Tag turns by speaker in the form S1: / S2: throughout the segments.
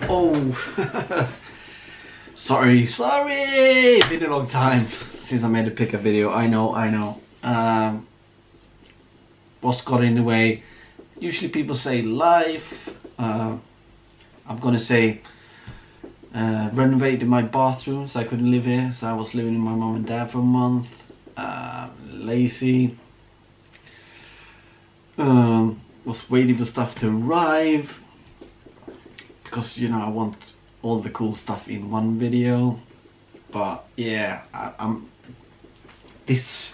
S1: Oh, sorry, it's been a long time since I made a pickup video. I know. What's got in the way? Usually people say life. I'm gonna say renovated my bathroom, so I couldn't live here. So I was living with my mom and dad for a month. Lazy. Was waiting for stuff to arrive because, you know, I want all the cool stuff in one video. But yeah, I'm this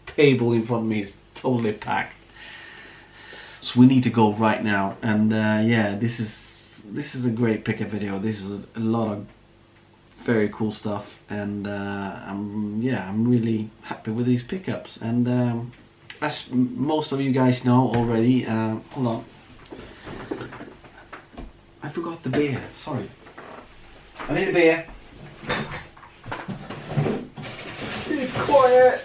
S1: table in front of me is totally packed, so we need to go right now. And yeah, this is a great pickup video. This is a lot of very cool stuff, and I'm really happy with these pickups. And as most of you guys know already, hold on, I forgot the beer, sorry. I need a beer. Be quiet.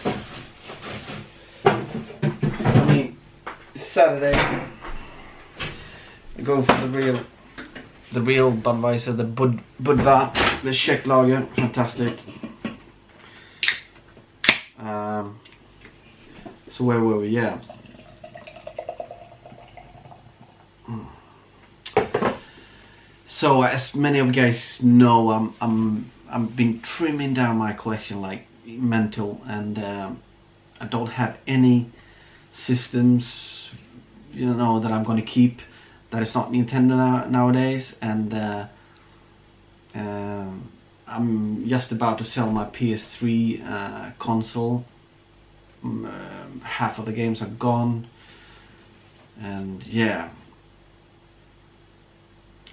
S1: I mean, it's Saturday. I go for the real Budweiser, the Budva, the Czech lager, fantastic. So where were we? Yeah. So as many of you guys know, I've been trimming down my collection like mental, and I don't have any systems, you know, that I'm going to keep that is not Nintendo nowadays. And I'm just about to sell my PS3 console. Half of the games are gone, and yeah,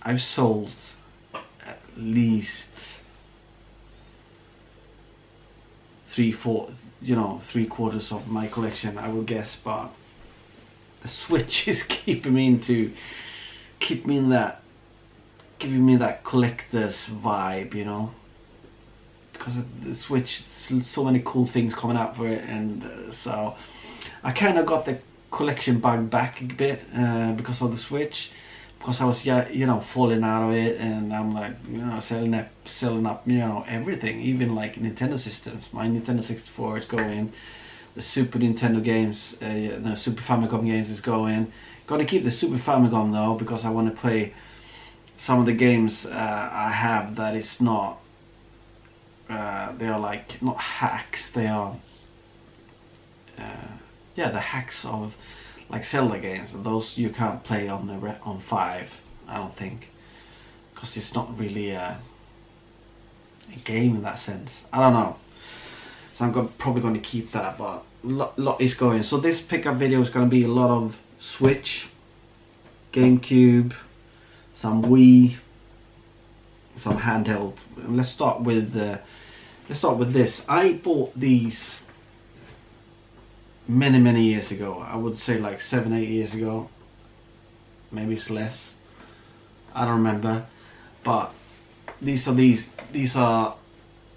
S1: I've sold at least three quarters of my collection, I will guess. But the Switch is giving me that collector's vibe, you know, because of the Switch, so many cool things coming out for it. And so I kind of got the collection bug back a bit because of the Switch, because I was, you know, falling out of it, and I'm like, you know, selling up, you know, everything, even like Nintendo systems. My Nintendo 64 is going, the Super Nintendo games, the Super Famicom games is going. Gonna keep the Super Famicom though, because I want to play some of the games I have that is not, they are like not hacks, they are yeah, the hacks of like Zelda games, and those you can't play on the on 5, I don't think, because it's not really a game in that sense. I don't know, so I'm probably going to keep that, but lot is going. So this pickup video is going to be a lot of Switch, GameCube, some Wii, some handheld. Let's start with this. I bought these many years ago. I would say like 7-8 years ago, maybe it's less, I don't remember. But these are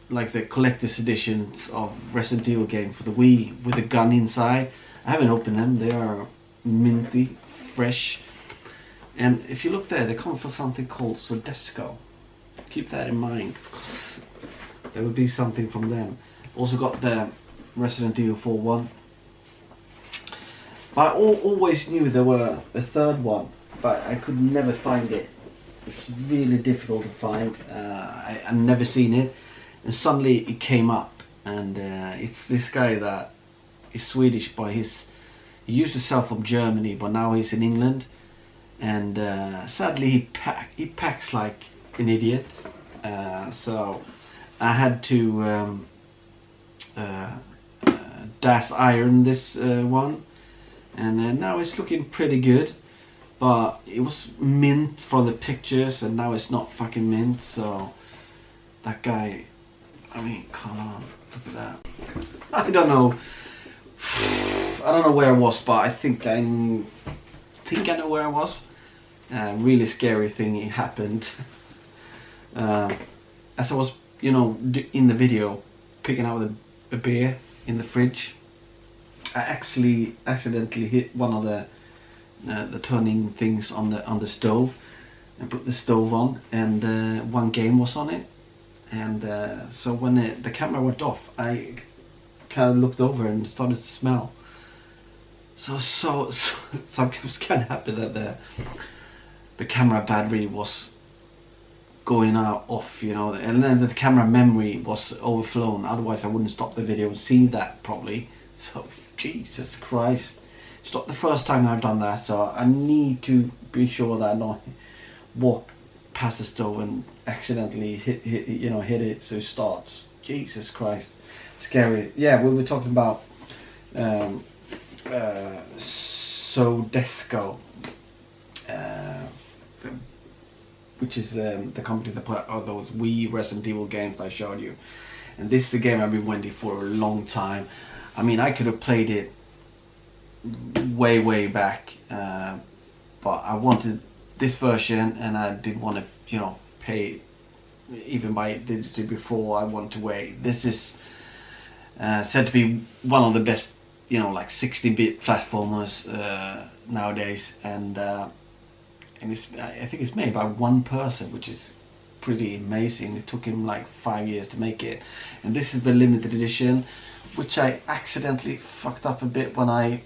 S1: like the collector's editions of Resident Evil game for the Wii with a gun inside. I haven't opened them. They are minty fresh, and if you look there, they come for something called Sodesco. Keep that in mind, because there will be something from them. Also got the Resident Evil 4 one. But I always knew there were a third one, but I could never find it. It's really difficult to find. I've never seen it, and suddenly it came up, and it's this guy that is Swedish, but he used to sell from Germany, but now he's in England, and sadly he packs like an idiot. So I had to das iron this one. And now it's looking pretty good, but it was mint for the pictures, and now it's not fucking mint. So that guy, I mean, come on, look at that. I don't know where I was, but I think I know where I was. Really scary thing happened. As I was, you know, in the video, picking out a beer in the fridge, I accidentally hit one of the turning things on the stove, and put the stove on, and one game was on it. And so when the camera went off, I kind of looked over and started to smell. So I was kind of happy that the camera battery was going off, you know, and then the camera memory was overflown. Otherwise I wouldn't stop the video and see that probably. So Jesus Christ, it's not the first time I've done that, so I need to be sure that I don't walk past the stove and accidentally hit it so it starts. Jesus Christ, scary. Yeah, we were talking about Sodesco, which is the company that put out those Wii Resident Evil games that I showed you. And this is a game I've been waiting for a long time. I mean, I could have played it way back, but I wanted this version, and I didn't want to, you know, pay, even buy it digitally before. I wanted to wait. This is said to be one of the best, you know, like 16-bit platformers nowadays, and I think it's made by one person, which is pretty amazing. It took him like 5 years to make it, and this is the limited edition, which I accidentally fucked up a bit when I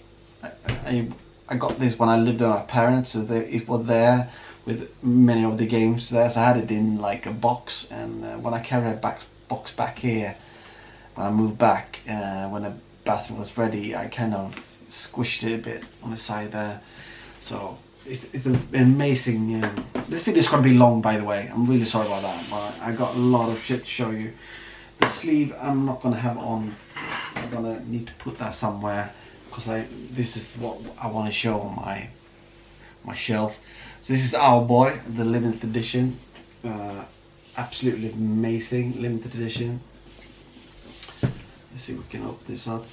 S1: got this when I lived with my parents, so it was there with many of the games there, so I had it in like a box, and when I carried a box back here, when I moved back, when the bathroom was ready, I kind of squished it a bit on the side there. So it's an amazing. This video is going to be long, by the way. I'm really sorry about that, but I got a lot of shit to show you. The sleeve I'm not going to have on. I'm going to need to put that somewhere, because this is what I want to show on my shelf. So this is Owlboy, the limited edition. Absolutely amazing limited edition. Let's see if we can open this up.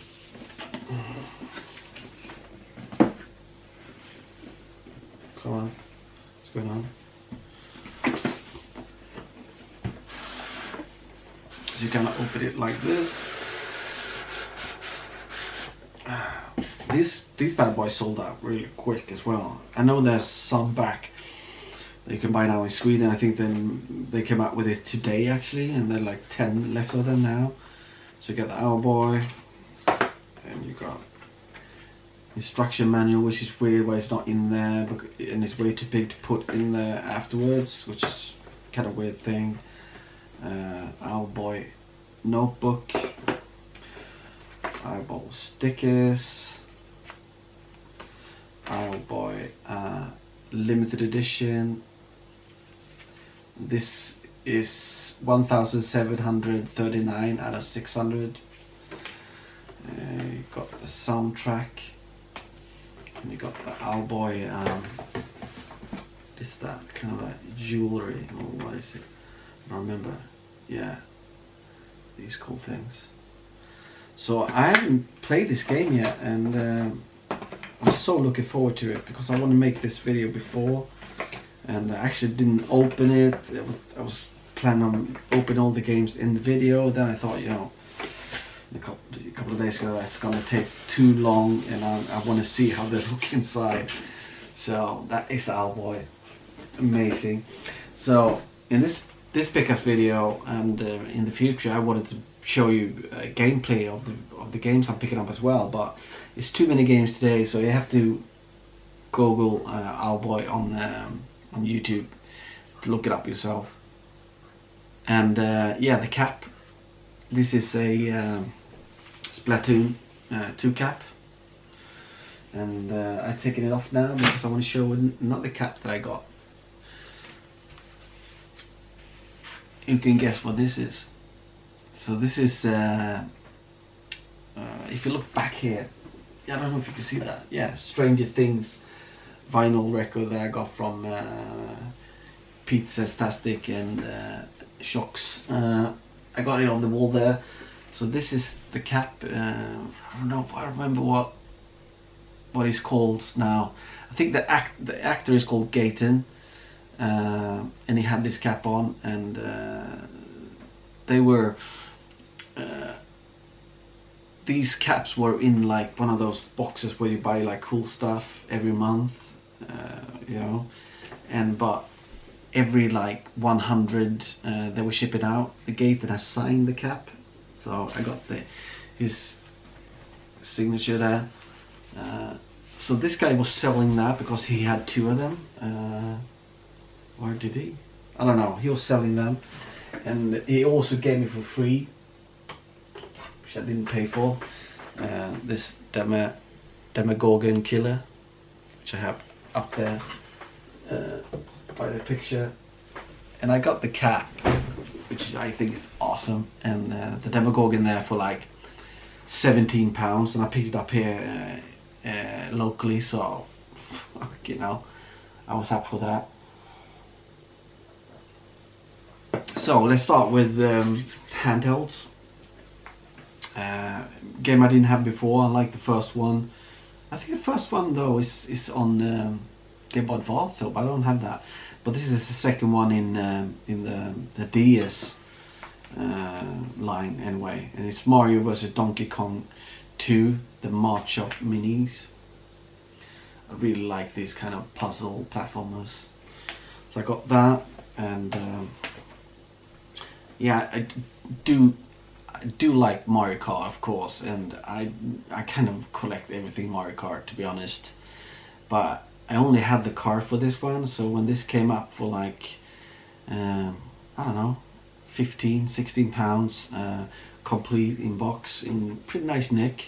S1: Come on, what's going on? So you can open it like this. These bad boys sold out really quick as well. I know there's some back that you can buy now in Sweden. I think then they came out with it today actually, and there are like 10 left of them now. So you got the Owlboy, and you got instruction manual, which is weird why it's not in there, and it's way too big to put in there afterwards, which is kind of weird thing. Owlboy notebook, eyeball stickers, Owlboy limited edition. This is 1739 out of 600. You got the soundtrack, and you got the Owlboy. Is that kind of like jewelry, or what is it? I don't remember. Yeah, these cool things. So I haven't played this game yet, and I'm so looking forward to it, because I want to make this video before, and I actually didn't open it. I was planning on opening all the games in the video. Then I thought, you know, a couple of days ago, that's gonna take too long, and I want to see how they look inside. So that is Owlboy, amazing. So in this PickUps video, and in the future, I wanted to show you gameplay of the games I'm picking up as well, but it's too many games today, so you have to Google Owlboy on YouTube to look it up yourself. And yeah, the cap. This is a Splatoon 2 cap, and I've taken it off now because I want to show another cap that I got. You can guess what this is. So this is, if you look back here, I don't know if you can see that. Yeah, Stranger Things vinyl record that I got from Pizza Tastic and Shocks. I got it on the wall there. So this is the cap. I don't know if I remember what he's called now. I think the actor is called Gaten, and he had this cap on, and they were these caps were in like one of those boxes where you buy like cool stuff every month, you know, but every like 100 they were shipping out. The Gaten has signed the cap, so I got his signature there. So this guy was selling that because he had 2 of them. Or did he? I don't know. He was selling them, and he also gave me for free, which I didn't pay for, this Demogorgon killer, which I have up there by the picture. And I got the cap, which I think is awesome, and the Demogorgon there for like £17, and I picked it up here locally, so you know, I was happy for that. So let's start with handhelds. Game I didn't have before. I like the first one. I think the first one though is on Game Boy Advance, so I don't have that. But this is the second one in the DS line anyway, and it's Mario vs Donkey Kong 2, the March of Minis. I really like these kind of puzzle platformers, so I got that, and yeah, I do like Mario Kart, of course, and I kind of collect everything Mario Kart, to be honest. But I only had the card for this one, so when this came up for like I don't know, 15-16 pounds, complete in box, in pretty nice nick,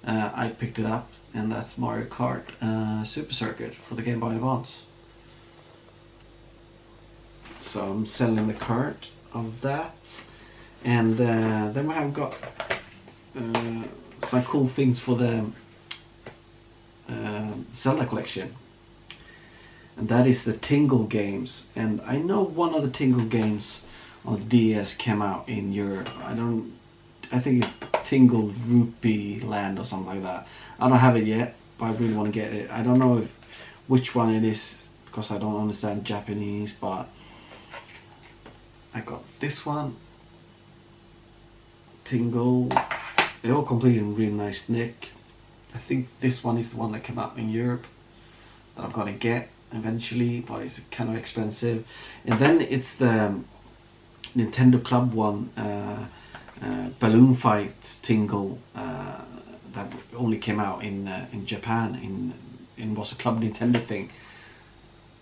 S1: I picked it up, and that's Mario Kart Super Circuit for the Game Boy Advance. So I'm selling the card of that, and then we have got some cool things for the Zelda collection, and that is the Tingle games. And I know one of the Tingle games on the DS came out in Europe. I think it's Tingle Rupee Land or something like that. I don't have it yet, but I really want to get it. I don't know which one it is because I don't understand Japanese, but I got this one, Tingle. They're all complete in really nice nick. I think this one is the one that came out in Europe that I've got to get eventually, but it's kind of expensive. And then it's the Nintendo Club one, Balloon Fight Tingle, that only came out in Japan, in was a Club Nintendo thing,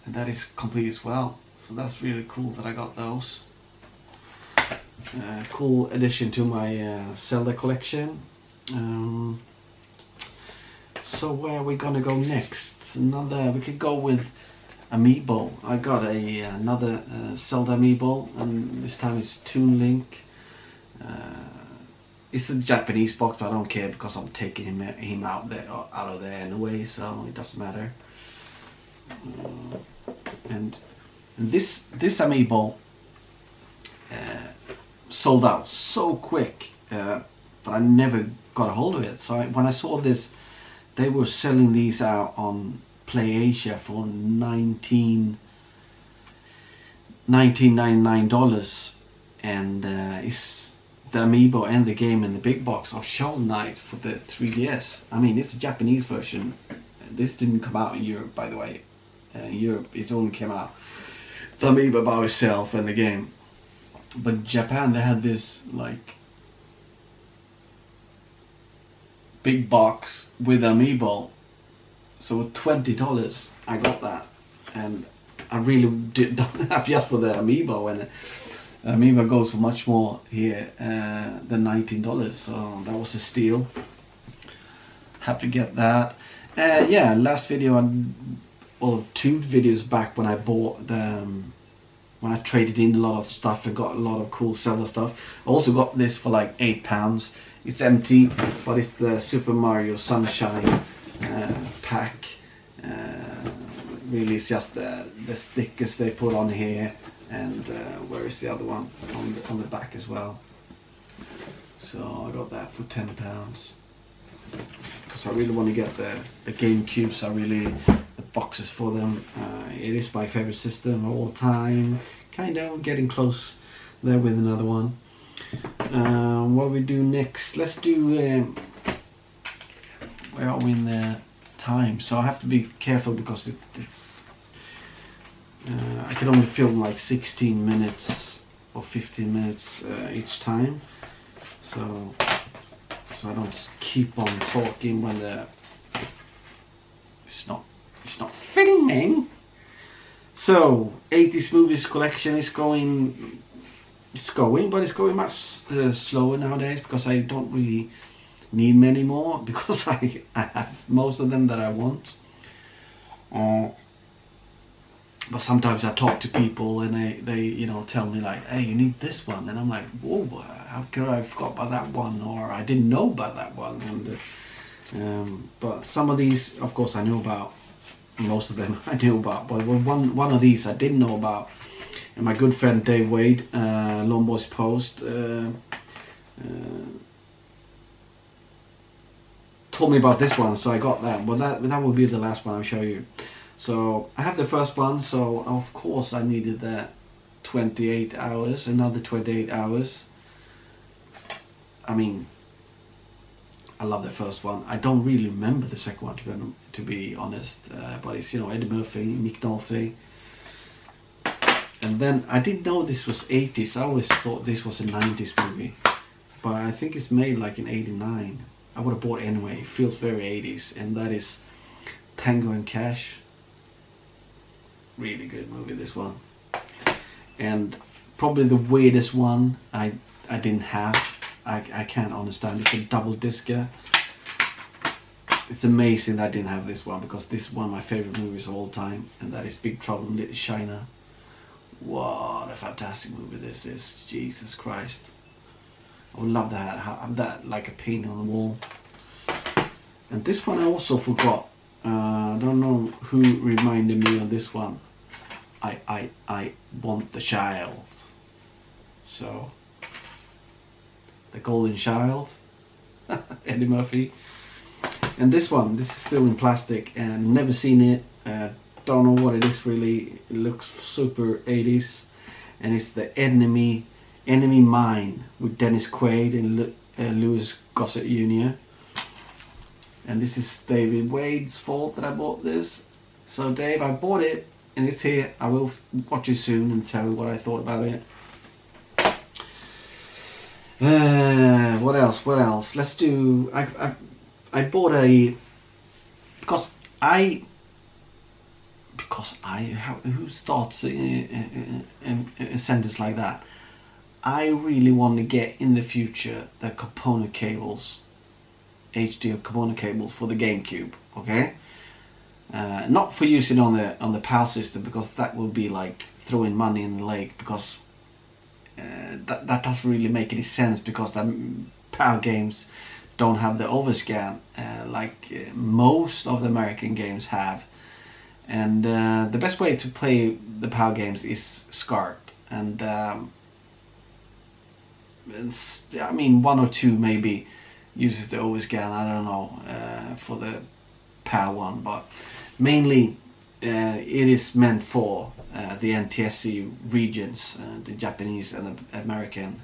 S1: and that is complete as well. So that's really cool that I got those. Cool addition to my Zelda collection. So where are we gonna go next? We could go with Amiibo. I got another Zelda Amiibo, and this time it's Toon Link. It's the Japanese box, but I don't care because I'm taking him out of there anyway, so it doesn't matter. And this Amiibo sold out so quick that I never got a hold of it. So when I saw this, they were selling these out on PlayAsia for $19.99, and it's the Amiibo and the game in the big box of Shovel Knight for the 3DS. I mean, it's a Japanese version. This didn't come out in Europe, by the way. In Europe, it only came out the Amiibo by itself and the game. But in Japan, they had this like big box with Amiibo. So with $20, I got that, and I really did have just for the Amiibo, and Amiibo goes for much more here than $19. So that was a steal. Happy to get that. Yeah, last video, or 2 videos back, when I bought the. When I traded in a lot of stuff and got a lot of cool Zelda stuff. I also got this for like £8. It's empty, but it's the Super Mario Sunshine pack. Really, it's just the stickers they put on here, and where is the other one on the back as well. So I got that for £10 because I really want to get the GameCubes. The boxes for them. It is my favorite system of all time. Kind of getting close there with another one. What we do next? Let's do. Where are we in the time? So I have to be careful because it's I can only film like 16 minutes or 15 minutes each time, so I don't keep on talking when it's not filming. So 80s movies collection is going, but it's going much slower nowadays, because I don't really need many more, because I have most of them that I want. But sometimes I talk to people and they you know, tell me like, hey, you need this one, and I'm like, whoa, how could I forgot about that one, or I didn't know about that one. And but some of these, of course, I knew about. Most of them I knew about, but one of these I didn't know about. And my good friend Dave Wade, Lone Boys Post, told me about this one, so I got that. Well, that will be the last one I'll show you. So I have the first one, so of course I needed that 28 hours, another 28 hours. I mean, I love the first one. I don't really remember the second one, to be honest, but it's, you know, Eddie Murphy, Nick Nolte. And then I didn't know this was 80s. I always thought this was a 90s movie, but I think it's made like in 89. I would have bought it anyway. It feels very 80s, and that is Tango and Cash. Really good movie, this one. And probably the weirdest one I didn't have. I can't understand. It's a double discer. It's amazing that I didn't have this one, because this is one of my favorite movies of all time, and that is Big Trouble in Little China. What a fantastic movie this is. Jesus Christ. I would love that. Have that like a painting on the wall. And this one I also forgot. I don't know who reminded me of this one. I Want the Child. So, The Golden Child, Eddie Murphy. And this one, this is still in plastic, and never seen it. Don't know what it is really. It looks super 80s, and it's The Enemy Mine with Dennis Quaid and Louis Gossett Jr. And this is David Wade's fault that I bought this. So Dave, I bought it, and it's here. I will watch it soon and tell you what I thought about it. What else? Let's do. I bought a because I who starts a sentence like that? I really want to get in the future the component cables, HD component cables for the GameCube. Okay, not for using on the PAL system, because that will be like throwing money in the lake, because that doesn't really make any sense, because the PAL games don't have the overscan like most of the American games have. And the best way to play the PAL games is SCART, and I mean, one or two maybe uses the overscan, I don't know, for the PAL one, but mainly it is meant for the NTSC regions, the Japanese and the American,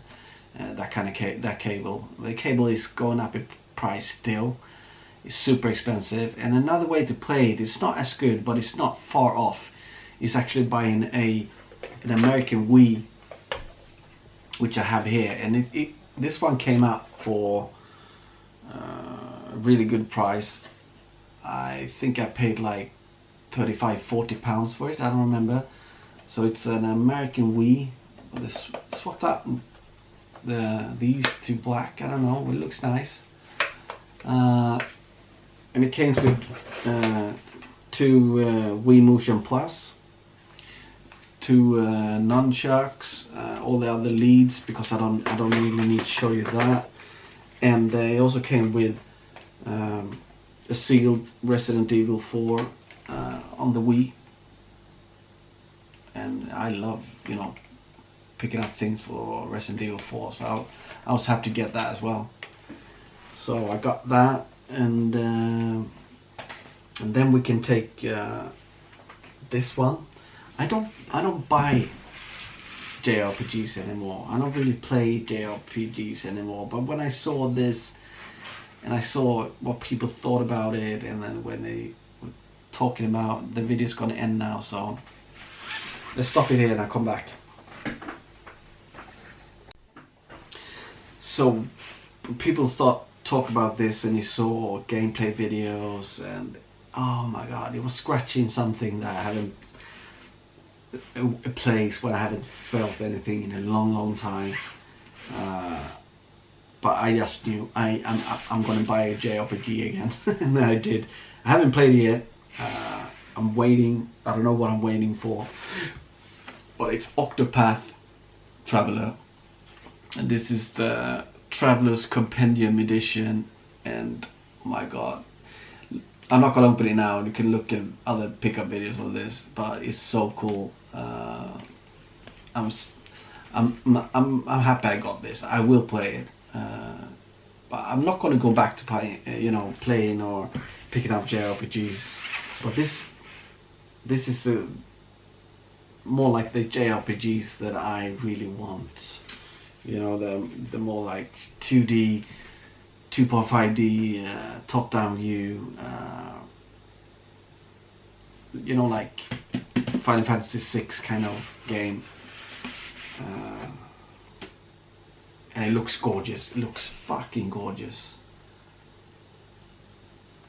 S1: that kind of that cable. The cable is going up in price still. It's super expensive, and another way to play it is not as good, but it's not far off. Is actually buying an American Wii, which I have here, and this one came out for a really good price. I think I paid like 35-40 pounds for it, I don't remember. So it's an American Wii. They swapped out these to black, I don't know, it looks nice. And it came with two Wii Motion Plus, two nunchucks, all the other leads, because I don't really need to show you that. And it also came with a sealed Resident Evil 4 on the Wii. And I love, you know, picking up things for Resident Evil 4, so I was happy to get that as well. So I got that, and then we can take this one. I don't buy JRPGs anymore. I don't really play JRPGs anymore. But when I saw this, and I saw what people thought about it, and then when they were talking about the video's gonna end now, so let's stop it here and I'll come back. So people start talk about this, and you saw gameplay videos, and oh my god, it was scratching something that I haven't, a place where I haven't felt anything in a long time. But I just knew I'm gonna buy a JRPG again. And I did. I haven't played it yet. I'm waiting. I don't know what I'm waiting for, but it's Octopath Traveler, and this is the Traveler's Compendium edition. And my god, I'm not gonna open it now. You can look at other pickup videos of this, but it's so cool. I'm happy I got this. I will play it, but I'm not gonna go back to playing or picking up JRPGs. But this is more like the JRPGs that I really want. You know, the more like 2D, 2.5D, top-down view. You know, like Final Fantasy VI kind of game. And it looks gorgeous. It looks fucking gorgeous.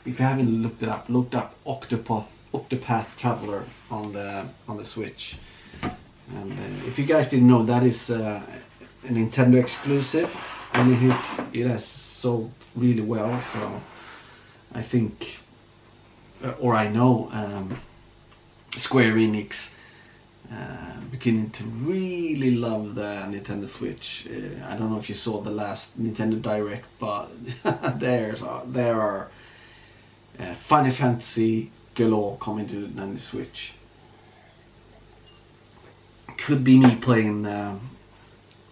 S1: If you haven't looked it up, look up Octopath Traveler on the Switch. And if you guys didn't know, that is a Nintendo exclusive, and it has sold really well. So I think, or I know, Square Enix beginning to really love the Nintendo Switch. I don't know if you saw the last Nintendo Direct, but there are Final Fantasy galore coming to the Nintendo Switch. Could be me playing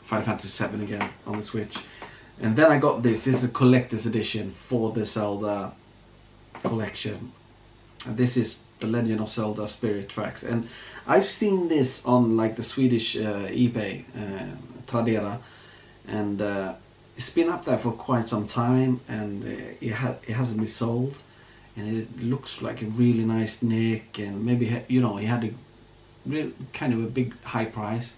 S1: Final Fantasy VII again on the Switch. And then I got this. This is a collector's edition for the Zelda collection. And this is The Legend of Zelda Spirit Tracks. And I've seen this on like the Swedish eBay, Tradera, and it's been up there for quite some time, and it hasn't been sold. And it looks like a really nice nick, and maybe he had a real kind of a big high price.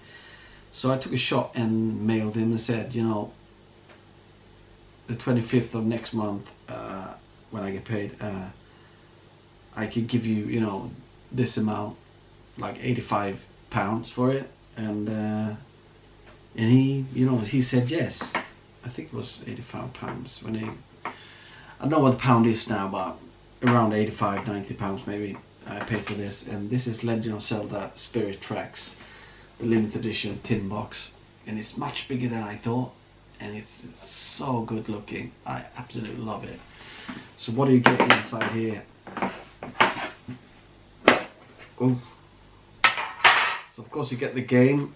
S1: So I took a shot and mailed him and said, the 25th of next month, when I get paid, I could give you, this amount, like £85 for it. And he said yes. I think it was £85 when I don't know what the pound is now, but around 85-90 pounds maybe I paid for this. And this is Legend of Zelda Spirit Tracks, the limited edition tin box, and it's much bigger than I thought, and it's so good looking. I absolutely love it. So what do you get inside here? Oh, so of course you get the game,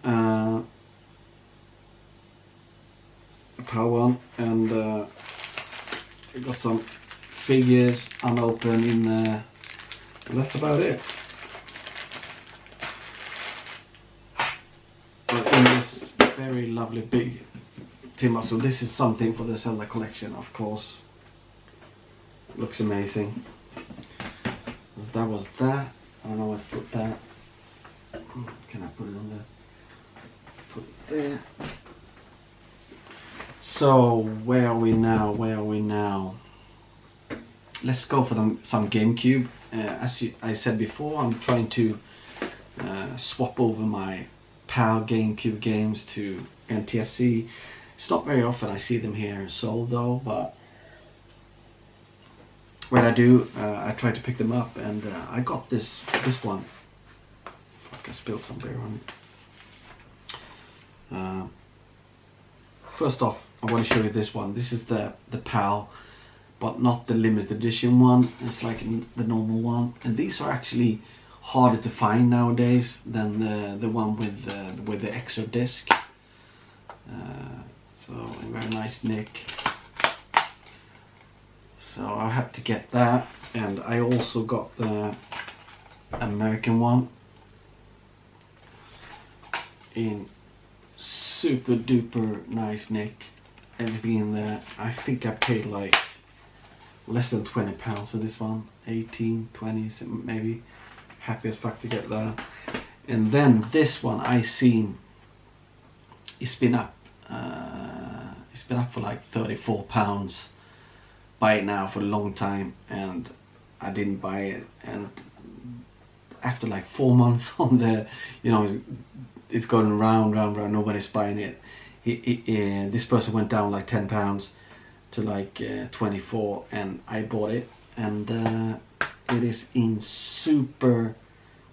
S1: power one, and you got some figures unopened in there, and that's about it. But in this very lovely big tin. So this is something for the Zelda collection, of course. Looks amazing. So that was that. I don't know where to put that. Can I put it on there? Put it there. So where are we now? Let's go for some GameCube. As I said before, I'm trying to swap over my PAL GameCube games to NTSC. It's not very often I see them here sold though, but when I do, I try to pick them up, and I got this one. Fuck, I spilled some beer on it. First off, I want to show you this one. This is the PAL, but not the limited edition one. It's like the normal one, and these are actually harder to find nowadays than the one with the extra disc. So a very nice nick. So I had to get that, and I also got the American one in super duper nice nick. Everything in there. I think I paid like less than £20 for this one. 18, 20 maybe. Happy as fuck to get that. And then this one I seen, it's been up for like £34. Buy it now for a long time, and I didn't buy it. And after like 4 months on there, you know, it's going round, nobody's buying it. This person went down like £10 to like 24, and I bought it, and it is in super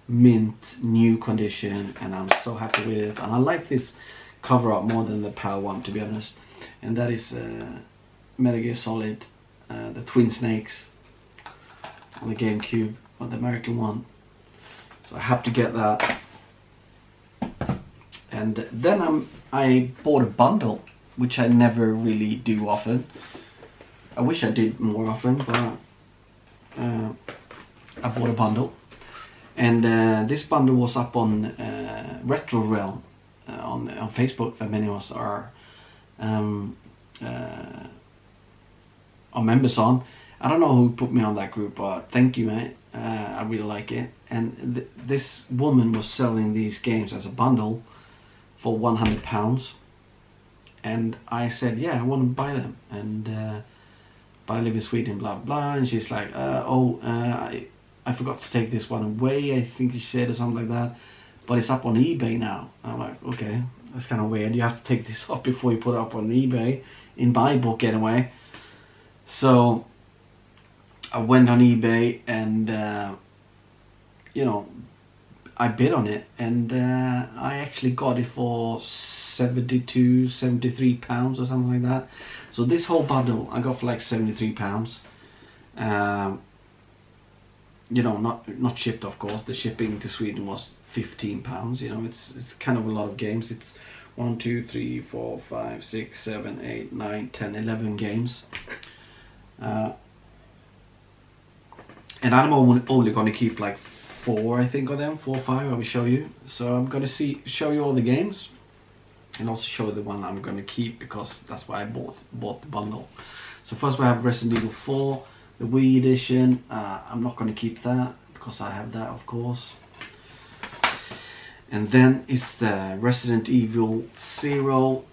S1: mint new condition, and I'm so happy with it. And I like this cover up more than the PAL one, to be honest. And that is Metal Gear Solid, the Twin Snakes on the GameCube, on the American one. So I have to get that. And then I bought a bundle, which I never really do often. I wish I did more often, but I bought a bundle. And this bundle was up on Retro Realm on Facebook, that many of us are members on. I don't know who put me on that group, but thank you, mate. I really like it. And this woman was selling these games as a bundle for £100, and I said, yeah, I want to buy them, and but I live in Sweden, blah blah. And she's like, I forgot to take this one away, I think she said, or something like that, but it's up on eBay now. I'm like, okay, that's kind of weird. You have to take this off before you put it up on eBay, in my book anyway. So I went on eBay, and you know, I bid on it, and I actually got it for £73 or something like that. So this whole bundle I got for like £73. You know, not shipped, of course. The shipping to Sweden was £15. You know, it's kind of a lot of games. It's 1, 2, 3, 4, 5, 6, 7, 8, 9, 10, 11 games. And I'm only going to keep like 4, I think, of them, 4 or 5. I will show you. So I'm going to show you all the games, and also show the one I'm going to keep, because that's why I bought the bundle. So first we have Resident Evil 4, the Wii edition. I'm not going to keep that because I have that, of course. And then it's the Resident Evil 0,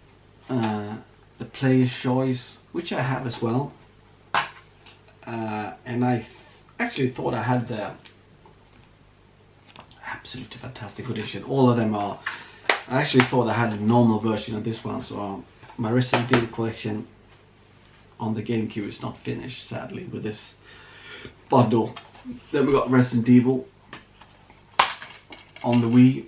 S1: the player's choice, which I have as well. And I actually thought I had the absolutely fantastic edition. All of them are. I actually thought I had a normal version of this one, so my Resident Evil collection on the GameCube is not finished, sadly, with this bundle. Then we got Resident Evil on the Wii,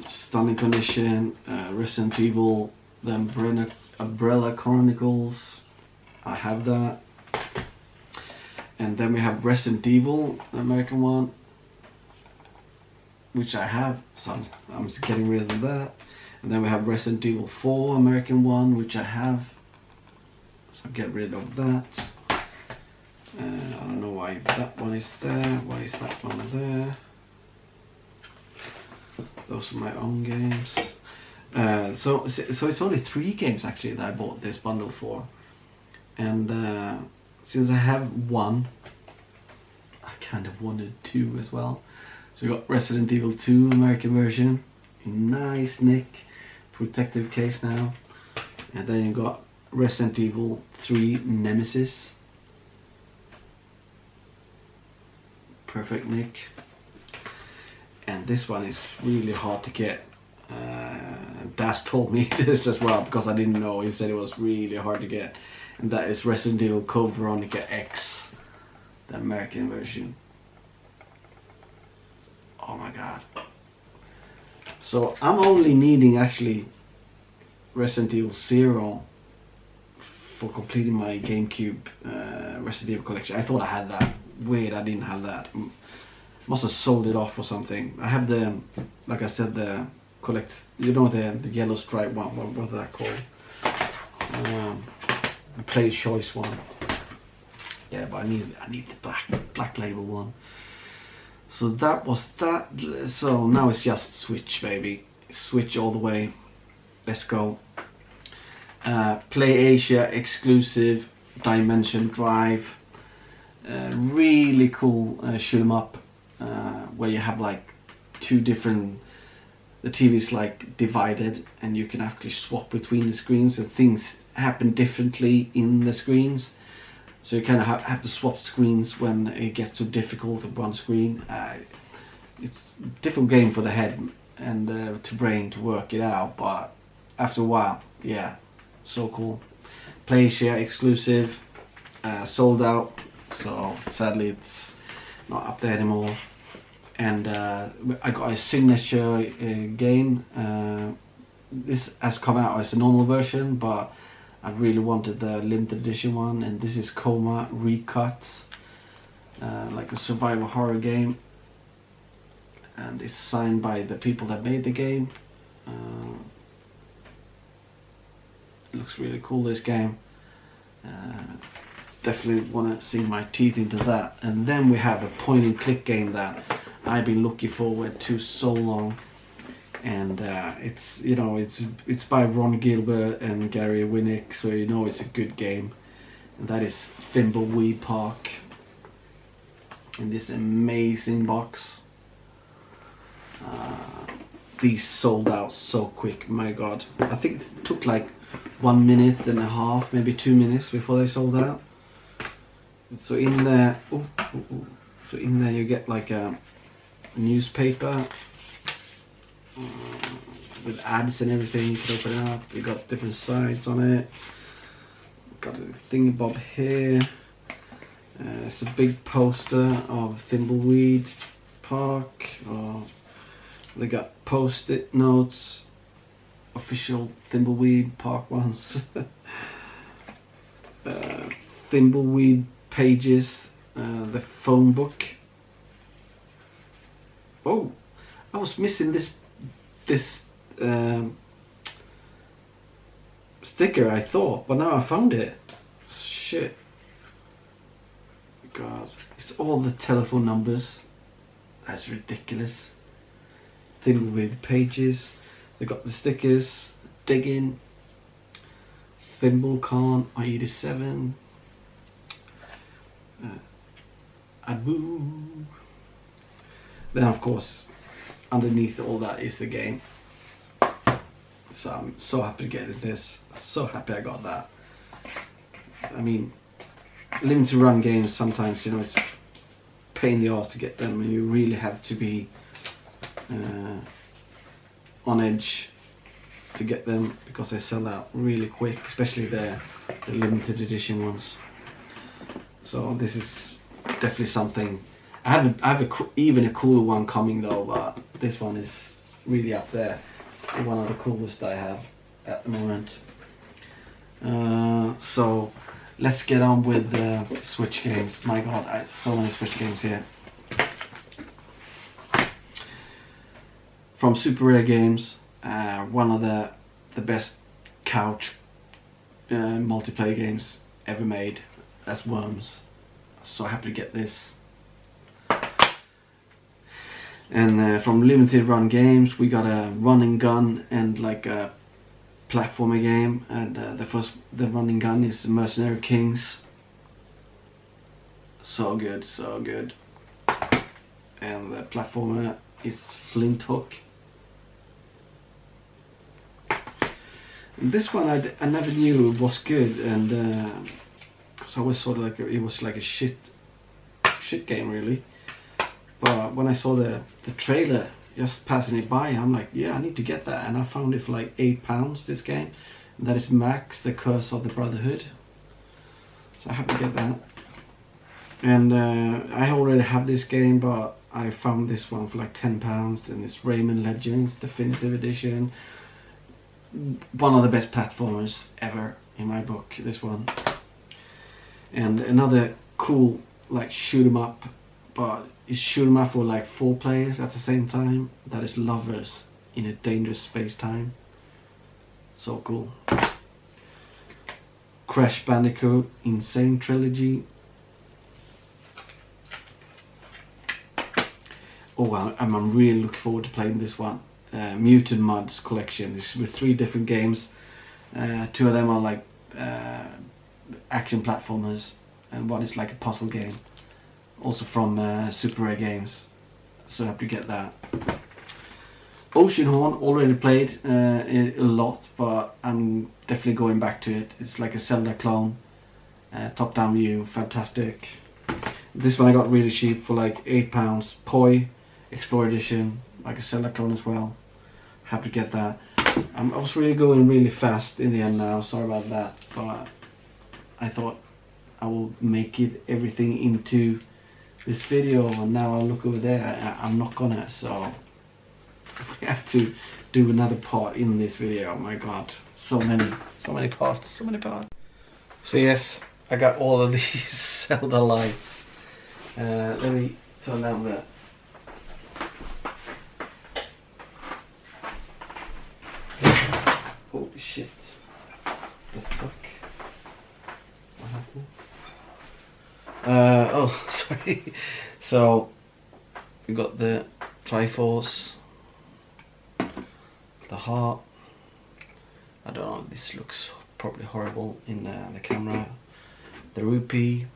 S1: stunning condition. Resident Evil, the Umbrella Chronicles, I have that. And then we have Resident Evil, the American one, which I have, so I'm just getting rid of that. And then we have Resident Evil 4, American one, which I have, so I'll get rid of that. I don't know why that one is there. Why is that one there? Those are my own games. So it's only 3 games actually that I bought this bundle for. And since I have 1, I kind of wanted 2 as well. So you got Resident Evil 2 American version, nice nick, protective case now. And then you got Resident Evil 3 Nemesis, perfect nick. And this one is really hard to get. Das told me this as well, because I didn't know. He said it was really hard to get. And that is Resident Evil Code Veronica X, the American version. Oh my god. So I'm only needing actually Resident Evil 0 for completing my GameCube Resident Evil collection. I thought I had that. Weird, I didn't have that. Must have sold it off or something. I have the, like I said, the you know, the yellow stripe one. What's that called? The player's choice one. Yeah, but I need the black label one. So that was that. So now it's just Switch, baby. Switch all the way. Let's go. Play Asia exclusive Dimension Drive. Really cool shoot 'em up, where you have like two different. The TV is like divided, and you can actually swap between the screens, and things happen differently in the screens. So you kind of have to swap screens when it gets too difficult on one screen. It's a difficult game for the head and to brain to work it out, but after a while, yeah, so cool. PlayShare exclusive, sold out, so sadly it's not up there anymore. And I got a signature game. This has come out as a normal version, but I really wanted the limited edition one, and this is Coma Recut, like a survival horror game, and it's signed by the people that made the game. It looks really cool, this game. Definitely want to sink my teeth into that. And then we have a point and click game that I've been looking forward to so long, and it's, you know, it's by Ron Gilbert and Gary Winnick, so you know it's a good game, and that is Thimbleweed Park in this amazing box. These sold out so quick, my god. I think it took like 1 minute and a half, maybe 2 minutes before they sold out. So in there, so in there you get like a newspaper with ads and everything. You can open it up. You got different sides on it. Got a thingy-bob here. It's a big poster of Thimbleweed Park. They got post-it notes, official Thimbleweed Park ones. Thimbleweed pages, the phone book. Oh, I was missing this sticker, I thought, but now I found it. Shit. God, it's all the telephone numbers. That's ridiculous. Thimbleweed pages. They got the stickers. Digging. ThimbleCon I-87. Abu. Then of course, underneath all that is the game. So I'm so happy to get this. So happy I got that. I mean, limited run games sometimes, you know, it's pain in the arse to get them, and you really have to be on edge to get them, because they sell out really quick, especially the limited edition ones. So this is definitely something. I have even a cooler one coming though, but this one is really up there. One of the coolest I have at the moment. So let's get on with the Switch games. My god, I have so many Switch games here. From Super Rare Games, one of the best couch multiplayer games ever made. That's Worms. So happy to get this. And from Limited Run Games, we got a run and gun and like a platformer game. And the run and gun is Mercenary Kings. So good, so good. And the platformer is Flint Hook. And this one I never knew was good, and because I always thought like it was like a shit game really. But when I saw the trailer just passing it by, I'm like, yeah, I need to get that, and I found it for like £8. This game, and that is Max: The Curse of the Brotherhood. So I have to get that. And I already have this game, but I found this one for like £10, and it's Rayman Legends Definitive Edition. One of the best platformers ever in my book, this one. And another cool like shoot 'em up, but it's shoot 'em up for like 4 players at the same time. That is Lovers in a Dangerous Space-Time. So cool. Crash Bandicoot Insane Trilogy. Oh, I'm really looking forward to playing this one. Mutant Muds collection. This is with 3 different games. 2 of them are like action platformers, and one is like a puzzle game. Also from Super Rare Games. So happy to get that. Oceanhorn already played it a lot, but I'm definitely going back to it. It's like a Zelda clone, top-down view, fantastic. This one I got really cheap for like £8. Poi Explorer Edition, like a Zelda clone as well. Happy to get that. I was really going really fast in the end now, sorry about that, but I thought I will make it everything into this video, and now I look over there, I'm not gonna, so we have to do another part in this video. Oh my god, so many parts. So yes, I got all of these Zelda lights. Let me turn down the holy shit. The fuck? What happened? Oh, sorry. So we got the Triforce, the heart. I don't know, this looks probably horrible in the camera. The rupee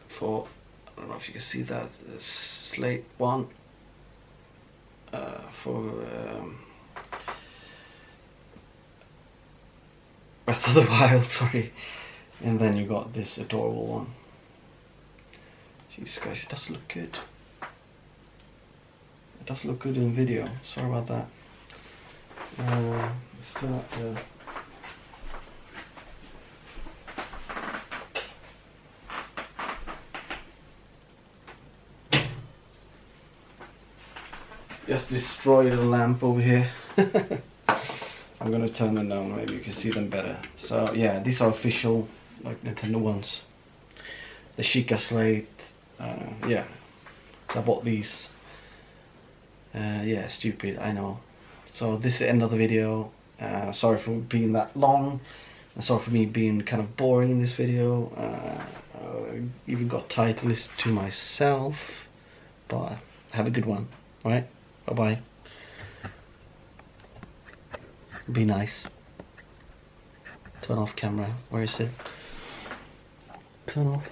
S1: for, I don't know if you can see that, the slate one for Breath of the Wild, sorry. And then you got this adorable one. Jeez guys, it does look good. It does look good in video, sorry about that. Still up there. Just destroyed a lamp over here. I'm gonna turn them down, maybe you can see them better. So yeah, these are official, like Nintendo ones. The Sheikah slate, yeah. So I bought these. Yeah, stupid, I know. So this is the end of the video. Sorry for being that long. And sorry for me being kind of boring in this video. Even got tired to listen to myself. But have a good one, right? Bye bye. Be nice. Turn off camera. Where is it? Turn off.